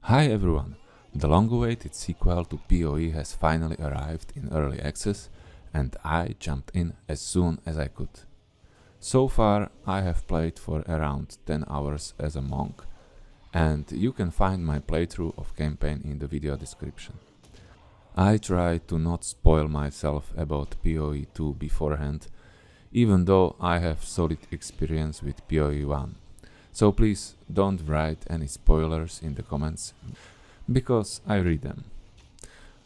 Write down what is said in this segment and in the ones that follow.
Hi everyone! The long-awaited sequel to PoE has finally arrived in early access and I jumped in as soon as I could. So far I have played for around 10 hours as a monk and you can find my playthrough of campaign in the video description. I try to not spoil myself about PoE 2 beforehand, even though I have solid experience with PoE 1. So please don't write any spoilers in the comments, because I read them.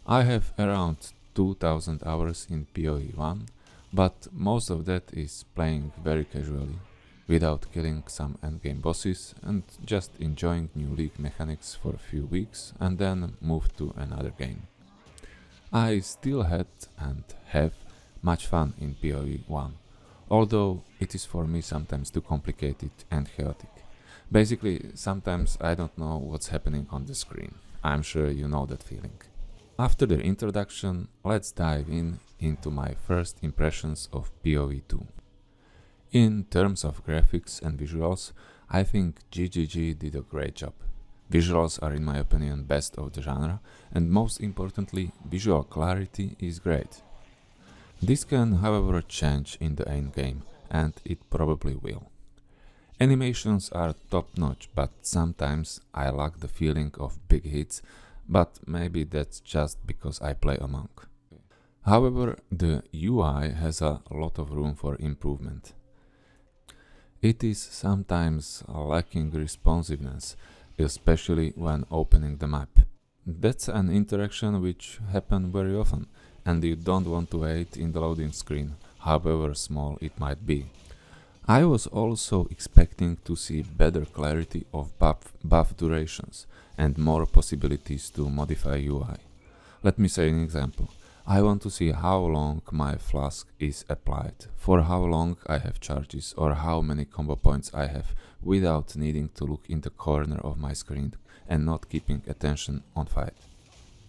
I have around 2000 hours in PoE 1, but most of that is playing very casually, without killing some endgame bosses and just enjoying new league mechanics for a few weeks and then move to another game. I still had and have much fun in PoE 1, although it is for me sometimes too complicated and chaotic. Basically, sometimes I don't know what's happening on the screen. I'm sure you know that feeling. After the introduction, let's dive into my first impressions of PoE 2. In terms of graphics and visuals, I think GGG did a great job. Visuals are in my opinion best of the genre, and most importantly, visual clarity is great. This can however change in the endgame, and it probably will. Animations are top-notch, but sometimes I lack the feeling of big hits, but maybe that's just because I play a monk. However, the UI has a lot of room for improvement. It is sometimes lacking responsiveness, especially when opening the map. That's an interaction which happens very often, and you don't want to wait in the loading screen, however small it might be. I was also expecting to see better clarity of buff durations and more possibilities to modify UI. Let me say an example. I want to see how long my flask is applied, for how long I have charges or how many combo points I have without needing to look in the corner of my screen and not keeping attention on fight.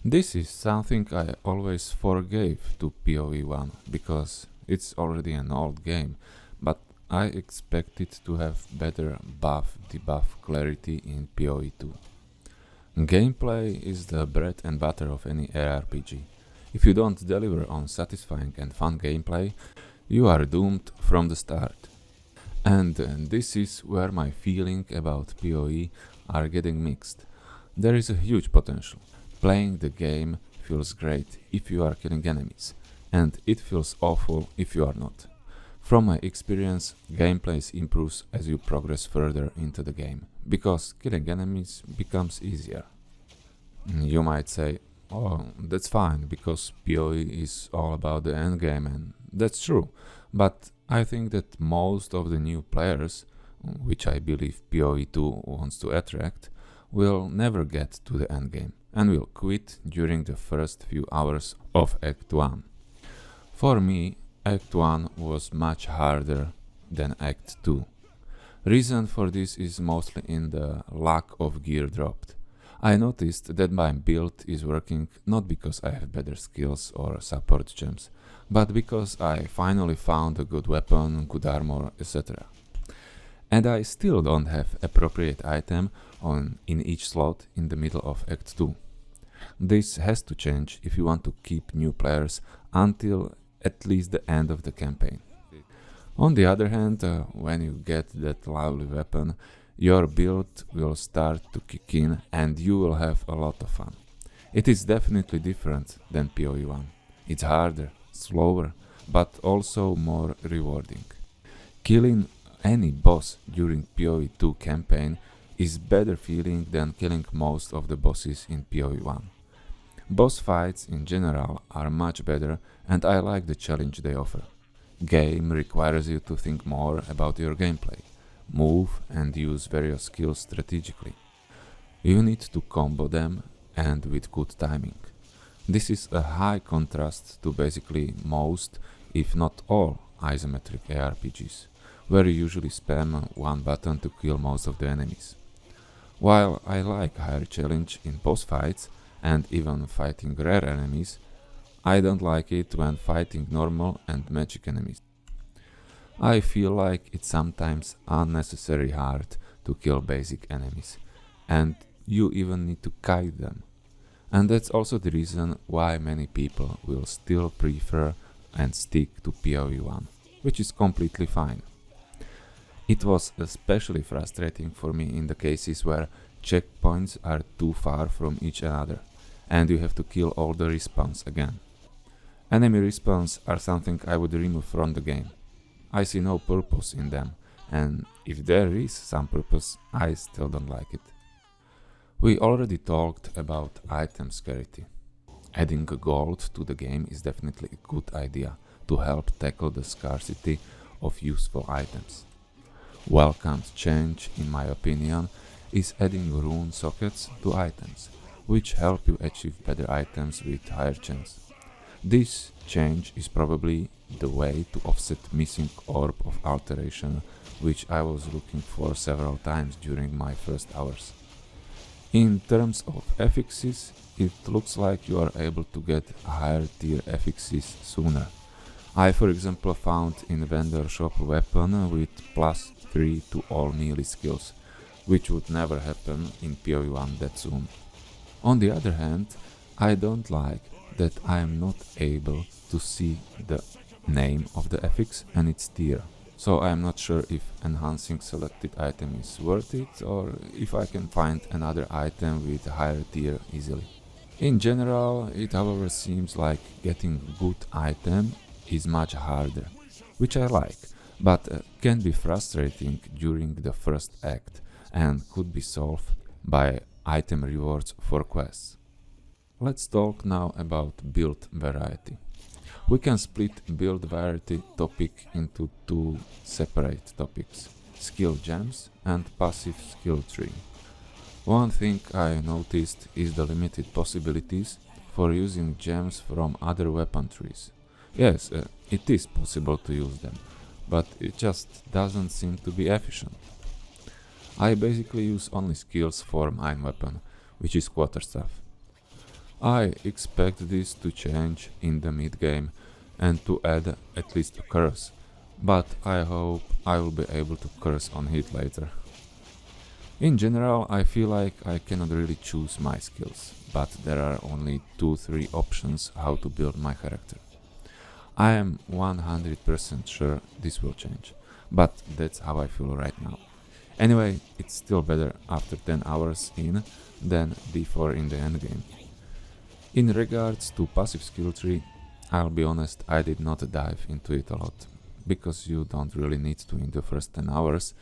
This is something I always forgave to PoE 1 because it's already an old game, but I expected to have better buff-debuff clarity in PoE 2. Gameplay is the bread and butter of any ARPG. If you don't deliver on satisfying and fun gameplay, you are doomed from the start. And this is where my feeling about PoE are getting mixed. There is a huge potential. Playing the game feels great if you are killing enemies, and it feels awful if you are not. From my experience, gameplay improves as you progress further into the game, because killing enemies becomes easier. You might say, oh, that's fine, because PoE is all about the endgame, and that's true, but I think that most of the new players, which I believe PoE 2 wants to attract, will never get to the endgame, and will quit during the first few hours of Act 1. For me, Act 1 was much harder than Act 2. Reason for this is mostly in the lack of gear dropped. I noticed that my build is working not because I have better skills or support gems, but because I finally found a good weapon, good armor, etc. And I still don't have appropriate item in each slot in the middle of Act 2. This has to change if you want to keep new players until at least the end of the campaign. On the other hand, when you get that lovely weapon, your build will start to kick in and you will have a lot of fun. It is definitely different than PoE 1. It's harder, slower, but also more rewarding. Killing any boss during PoE 2 campaign is better feeling than killing most of the bosses in PoE 1. Boss fights in general are much better and I like the challenge they offer. Game requires you to think more about your gameplay, move and use various skills strategically. You need to combo them and with good timing. This is a high contrast to basically most, if not all, isometric ARPGs, where you usually spam one button to kill most of the enemies. While I like higher challenge in boss fights, and even fighting rare enemies, I don't like it when fighting normal and magic enemies. I feel like it's sometimes unnecessarily hard to kill basic enemies, and You even need to kite them. And that's also the reason why many people will still prefer and stick to PoE 1, which is completely fine. It was especially frustrating for me in the cases where checkpoints are too far from each other and you have to kill all the respawns again. Enemy respawns are something I would remove from the game. I see no purpose in them, and if there is some purpose, I still don't like it. We already talked about item scarcity. Adding gold to the game is definitely a good idea to help tackle the scarcity of useful items. Welcome change, in my opinion, is adding rune sockets to items, which help you achieve better items with higher chance. This change is probably the way to offset missing orb of alteration, which I was looking for several times during my first hours. In terms of affixes, it looks like you are able to get higher tier affixes sooner. I for example found in vendor shop weapon with +3 to all melee skills, which would never happen in PoE 1 that soon. On the other hand, I don't like that I am not able to see the name of the affix and its tier. So I am not sure if enhancing selected item is worth it or if I can find another item with higher tier easily. In general, it however seems like getting good item is much harder, which I like, but can be frustrating during the first act and could be solved by item rewards for quests. Let's talk now about build variety. We can split build variety topic into two separate topics: skill gems and passive skill tree. One thing I noticed is the limited possibilities for using gems from other weapon trees. Yes, it is possible to use them, but it just doesn't seem to be efficient. I basically use only skills for mine weapon, which is quarterstaff. I expect this to change in the mid-game and to add at least a curse, but I hope I will be able to curse on hit later. In general, I feel like I cannot really choose my skills, but there are only 2-3 options how to build my character. I am 100% sure this will change, but that's how I feel right now. Anyway, it's still better after 10 hours in than before in the endgame. In regards to passive skill tree, I'll be honest, I did not dive into it a lot, because you don't really need to in the first 10 hours,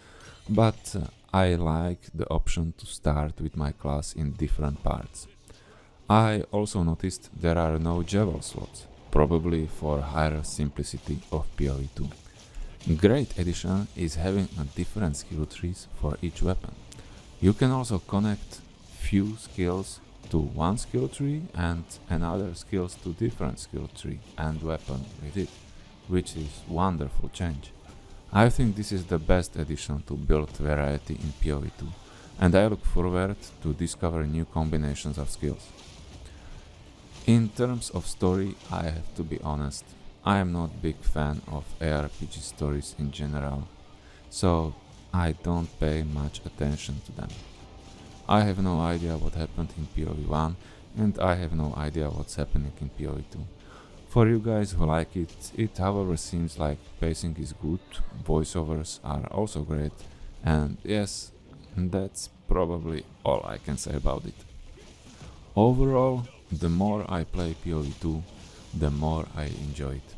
but I like the option to start with my class in different parts. I also noticed there are no Jewel slots, probably for higher simplicity of PoE 2. Great addition is having a different skill trees for each weapon. You can also connect few skills to one skill tree and another skills to different skill tree and weapon with it, which is wonderful change. I think this is the best addition to build variety in PoE 2, and I look forward to discover new combinations of skills. In terms of story, I have to be honest, I am not big fan of ARPG stories in general, so I don't pay much attention to them. I have no idea what happened in PoE 1 and I have no idea what's happening in PoE 2. For you guys who like it however seems like pacing is good, voiceovers are also great, and yes, that's probably all I can say about it. Overall, the more I play PoE 2, the more I enjoy it.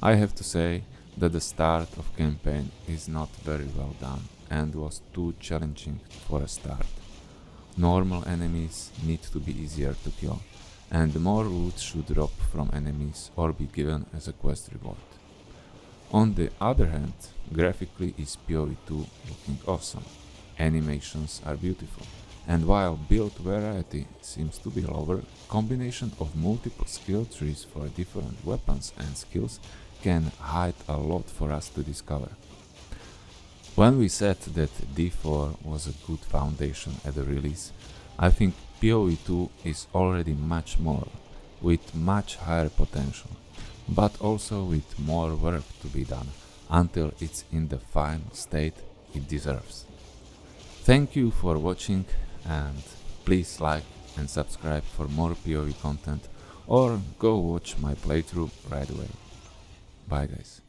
I have to say that the start of campaign is not very well done and was too challenging for a start. Normal enemies need to be easier to kill, and more loot should drop from enemies or be given as a quest reward. On the other hand, graphically is PoE 2 looking awesome, animations are beautiful, and while build variety seems to be lower, combination of multiple skill trees for different weapons and skills can hide a lot for us to discover. When we said that D4 was a good foundation at the release, I think PoE 2 is already much more, with much higher potential, but also with more work to be done until it's in the final state it deserves. Thank you for watching and Please like and subscribe for more PoE content, or go watch my playthrough right away. Bye guys.